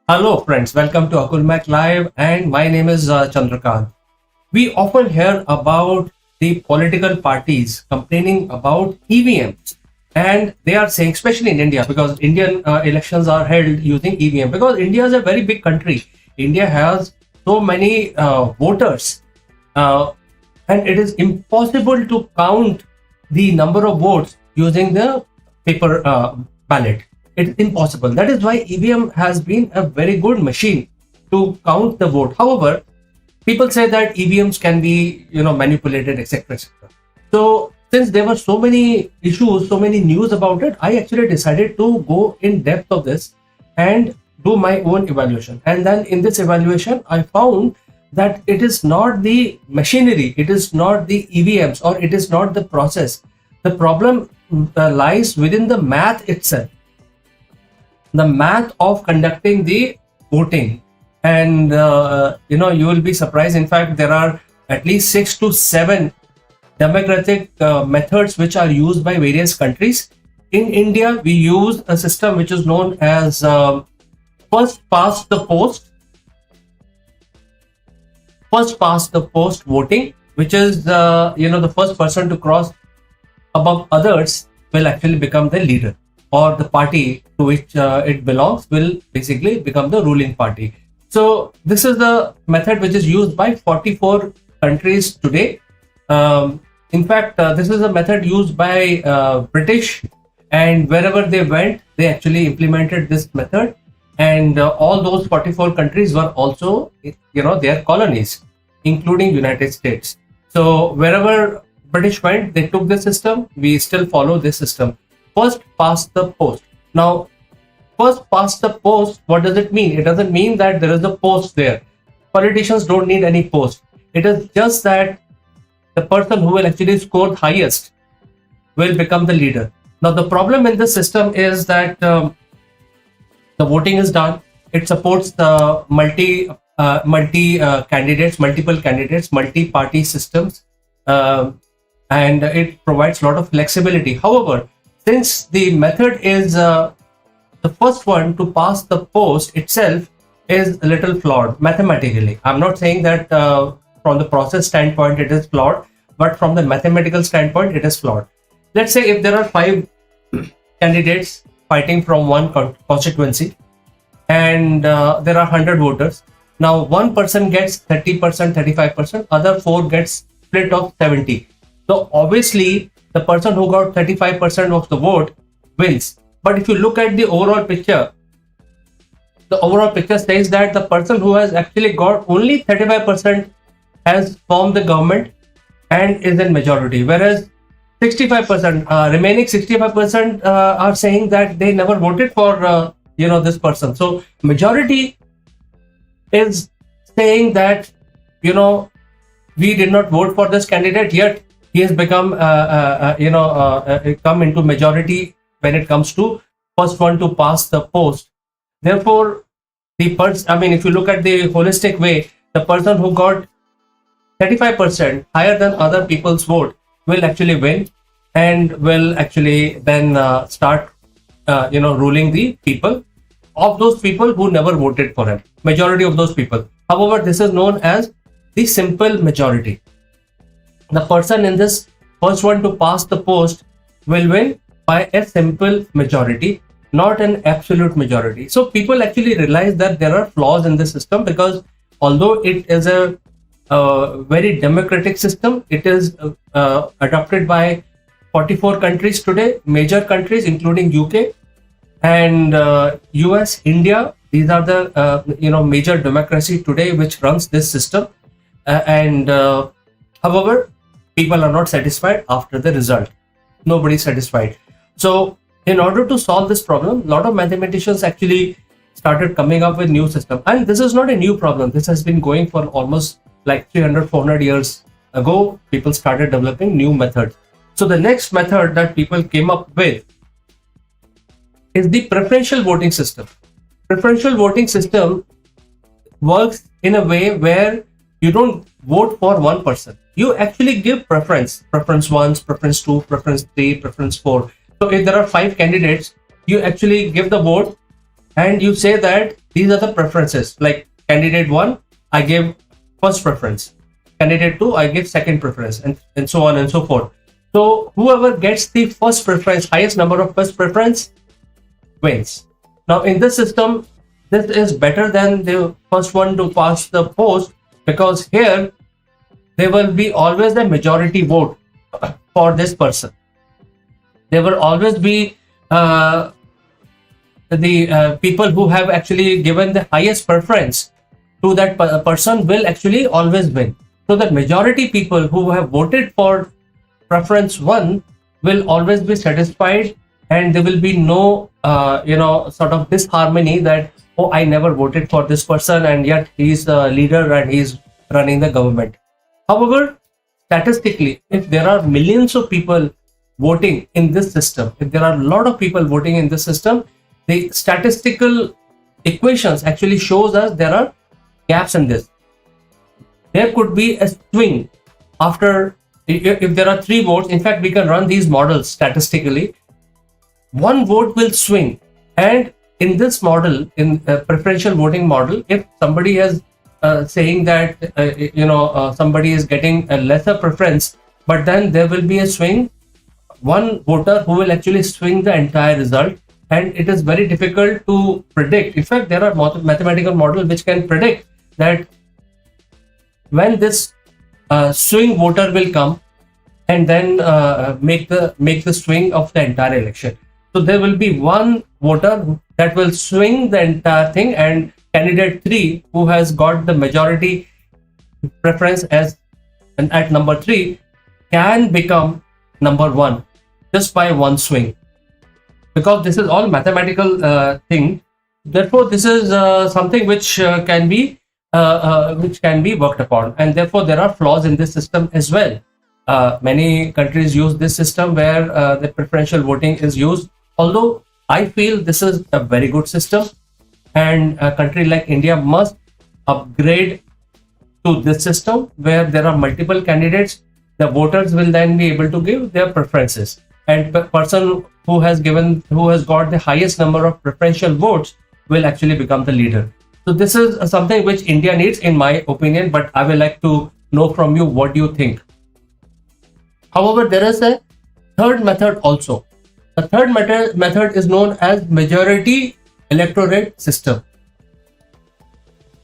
Hello, friends. Welcome to Akulmach Live, and my name is Chandrakant. We often hear about the political parties complaining about EVMs, and they are saying, especially in India, because Indian elections are held using EVM, because India is a very big country. India has so many voters, uh, and it is impossible to count the number of votes using the paper ballot. It's impossible. That is why EVM has been a very good machine to count the vote. However, people say that EVMs can be, manipulated, etc., etc. So, since there were so many issues, so many news about it, I actually decided to go in depth of this and do my own evaluation. And then in this evaluation, I found that it is not the machinery, it is not the EVMs, or it is not the process. The problem lies within the math itself, the math of conducting the voting. And you will be surprised. In fact, there are at least 6 to 7 democratic methods which are used by various countries. In India, we use a system which is known as first past the post voting, which is the first person to cross above others will actually become the leader, or the party to which it belongs will basically become the ruling party. So this is the method which is used by 44 countries today. In fact, this is a method used by British, and wherever they went, they actually implemented this method. And all those 44 countries were also, their colonies, including United States. So wherever British went, they took this system. We still follow this system. First past the post. Now, first past the post, what does it mean? It doesn't mean that there is a post there. Politicians don't need any post. It is just that the person who will actually score highest will become the leader. Now, the problem in this system is that the voting is done. It supports the multiple candidates, multi-party systems, and it provides a lot of flexibility. However, since the method is the first one to pass the post itself is a little flawed mathematically. I'm not saying that from the process standpoint it is flawed, but from the mathematical standpoint it is flawed. Let's say if there are 5 candidates fighting from one constituency, and there are 100 voters. Now one person gets 30%, 35%, other 4 gets split of 70. So obviously the person who got 35% of the vote wins. But if you look at the overall picture, says that the person who has actually got only 35% has formed the government and is in majority, whereas 65%, remaining 65% are saying that they never voted for this person. So majority is saying that we did not vote for this candidate, yet he has become come into majority when it comes to first one to pass the post. Therefore, if you look at the holistic way, the person who got 35% higher than other people's vote will actually win, and will actually then start ruling the people, of those people who never voted for him, majority of those people. However, this is known as the simple majority. The person in this first one to pass the post will win by a simple majority, not an absolute majority. So people actually realize that there are flaws in the system, because although it is a very democratic system, it is adopted by 44 countries today, major countries including UK and US, India. These are the major democracy today which runs this system. However, people are not satisfied after the result. Nobody is satisfied. So in order to solve this problem, a lot of mathematicians actually started coming up with new system. And this is not a new problem. This has been going for almost like 300, 400 years ago. People started developing new methods. So the next method that people came up with is the preferential voting system. Preferential voting system works in a way where you don't vote for one person. You actually give preference 1, preference 2, preference 3, preference 4. So if there are 5 candidates, you actually give the vote and you say that these are the preferences. Like candidate 1, I give first preference. Candidate 2, I give second preference, and so on and so forth. So whoever gets the first preference, highest number of first preference, wins. Now in this system, this is better than the first one to pass the post, because here there will be always the majority vote for this person. There will always be the people who have actually given the highest preference to that person will actually always win. So the majority people who have voted for preference 1 will always be satisfied, and there will be no sort of disharmony that, oh, I never voted for this person and yet he's the leader and he's running the government. However, statistically, if there are millions of people voting in this system, if there are a lot of people voting in this system, the statistical equations actually shows us there are gaps in this. There could be a swing after, if there are 3 votes. In fact, we can run these models statistically. 1 vote will swing, and in this model, in a preferential voting model, if somebody is saying that somebody is getting a lesser preference, but then there will be a swing, 1 voter who will actually swing the entire result, and it is very difficult to predict. In fact, there are mathematical models which can predict that when this swing voter will come and then make the swing of the entire election. So there will be 1 voter that will swing the entire thing, and candidate 3 who has got the majority preference at number 3 can become number 1 just by 1 swing, because this is all mathematical thing. Therefore, this is something which can be worked upon, and therefore there are flaws in this system as well. Many countries use this system where the preferential voting is used, although I feel this is a very good system, and a country like India must upgrade to this system where there are multiple candidates. The voters will then be able to give their preferences, and the person who has got the highest number of preferential votes will actually become the leader. So this is something which India needs, in my opinion, but I would like to know from you, what do you think? However, there is a third method also. The third method is known as majority electorate system.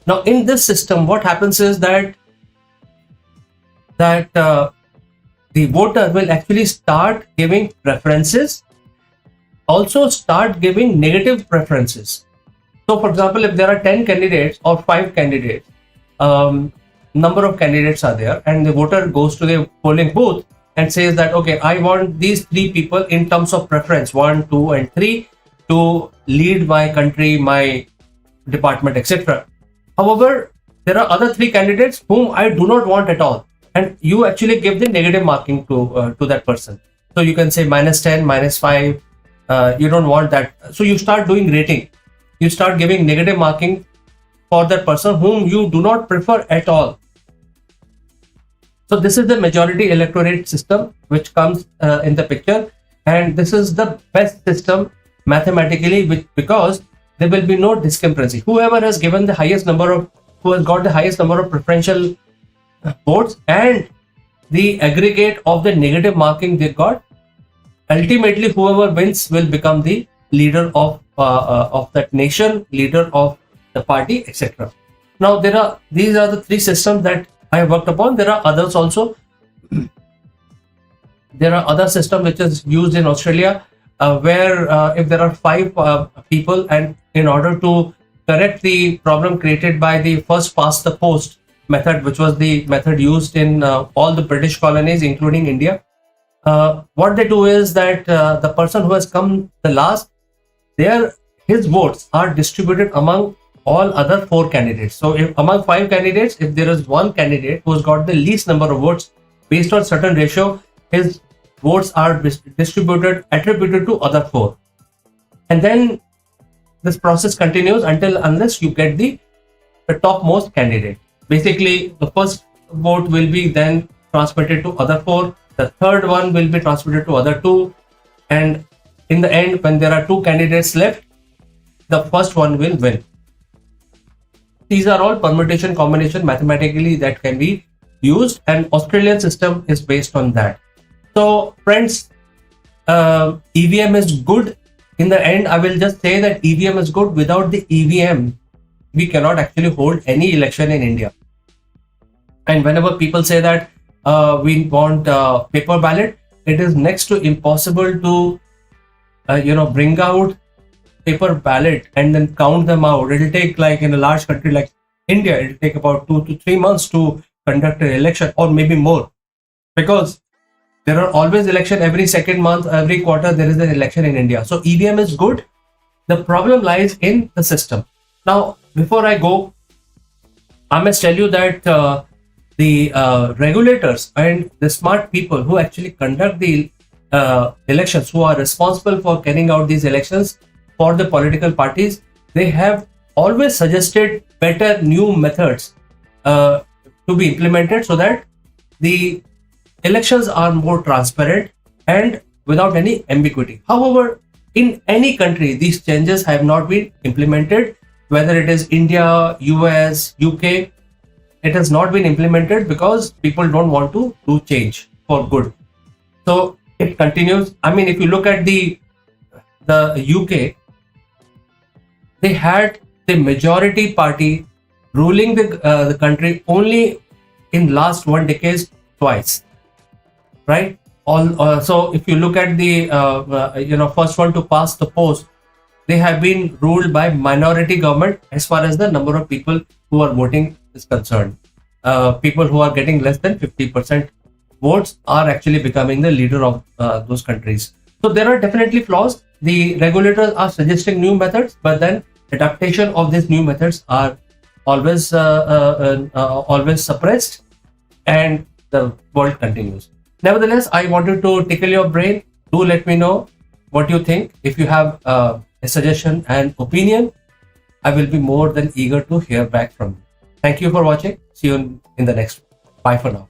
Now, in this system, what happens is that the voter will actually start giving preferences, also start giving negative preferences. So, for example, if there are 10 candidates or 5 candidates, number of candidates are there, and the voter goes to the polling booth and says that, okay, I want these 3 people in terms of preference, 1, 2, and 3, to lead my country, my department, etc. However, there are other 3 candidates whom I do not want at all, and you actually give the negative marking to that person. So you can say -10, -5. You don't want that, so you start doing rating. You start giving negative marking for that person whom you do not prefer at all. So this is the majority electorate system which comes in the picture, and this is the best system mathematically, because there will be no discrepancy. Whoever has got the highest number of preferential votes and the aggregate of the negative marking they got, ultimately whoever wins will become the leader of that nation, leader of the party, etc. Now these are the 3 systems that I have worked upon. There are others also. There are other systems which is used in Australia, where if there are 5 people, and in order to correct the problem created by the first past the post method, which was the method used in all the British colonies, including India, what they do is that the person who has come the last, his votes are distributed among all other 4 candidates. So if among 5 candidates, if there is one candidate who has got the least number of votes, based on certain ratio, his votes are attributed to other 4. And then this process continues unless you get the topmost candidate. Basically, the first vote will be then transmitted to other 4. The third one will be transmitted to other 2. And in the end, when there are 2 candidates left, the first one will win. These are all permutation combination mathematically that can be used, and Australian system is based on that. So friends, EVM is good. In the end, I will just say that EVM is good. Without the EVM, we cannot actually hold any election in India. And whenever people say that we want paper ballot, it is next to impossible to bring out paper ballot and then count them out. It will take, like in a large country like India, it will take about 2 to 3 months to conduct an election, or maybe more, because there are always election every second month, every quarter there is an election in India. So EVM is good. The problem lies in the system. Now, before I go, I must tell you that the regulators and the smart people who actually conduct the elections, who are responsible for carrying out these elections for the political parties, they have always suggested better new methods to be implemented so that the elections are more transparent and without any ambiguity. However, in any country, these changes have not been implemented, whether it is India, US, UK. It has not been implemented because people don't want to do change for good. So it continues. I mean, if you look at the UK, they had the majority party ruling the country only in last 1 decade twice, right? So if you look at the first one to pass the post, they have been ruled by minority government as far as the number of people who are voting is concerned. People who are getting less than 50% votes are actually becoming the leader of those countries. So there are definitely flaws. The regulators are suggesting new methods, but then adaptation of these new methods are always suppressed, and the world continues. Nevertheless, I wanted to tickle your brain. Do let me know what you think. If you have a suggestion and opinion, I will be more than eager to hear back from you. Thank you for watching. See you in the next one. Bye for now.